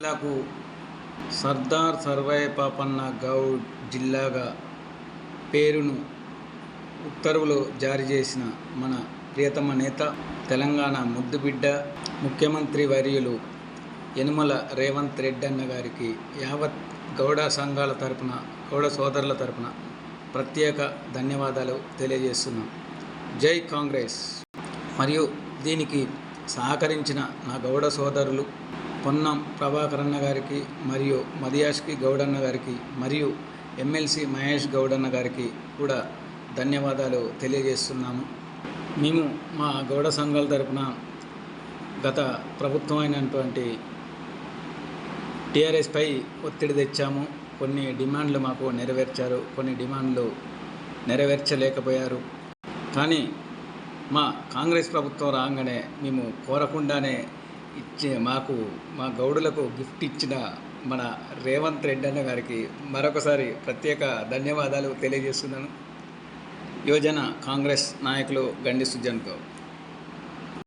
జిల్లాకు సర్దార్ సర్వాయి పాపన్న గౌడ్ జిల్లాగా పేరును ఉత్తర్వులు జారీ చేసిన మన ప్రియతమ నేత, తెలంగాణ ముద్దుబిడ్డ, ముఖ్యమంత్రి వర్యులు యనుమల రేవంత్ రెడ్డి అన్న గారికి యావత్ గౌడ సంఘాల తరపున, గౌడ సోదరుల తరపున ప్రత్యేక ధన్యవాదాలు తెలియజేస్తున్నాం. జై కాంగ్రెస్. మరియు దీనికి సహకరించిన నా గౌడ సోదరులు పొన్నం ప్రభాకర్ అన్న గారికి, మరియు మదియాష్కి గౌడన్న గారికి, మరియు ఎమ్మెల్సీ మహేష్ గౌడన్న గారికి కూడా ధన్యవాదాలు తెలియజేస్తున్నాము. మేము మా గౌడ సంఘాల తరపున గత ప్రభుత్వం అయినటువంటి టీఆర్ఎస్పై ఒత్తిడి తెచ్చాము. కొన్ని డిమాండ్లు మాకు నెరవేర్చారు, కొన్ని డిమాండ్లు నెరవేర్చలేకపోయారు. కానీ మా కాంగ్రెస్ ప్రభుత్వం రాగానే మేము కోరకుండానే మా గౌడులకు గిఫ్ట్ ఇచ్చిన మన రేవంత్ రెడ్డి అన్న గారికి మరొకసారి ప్రత్యేక ధన్యవాదాలు తెలియజేస్తున్నాను. యువజన కాంగ్రెస్ నాయకులు గండి సుజన్ గౌడ్.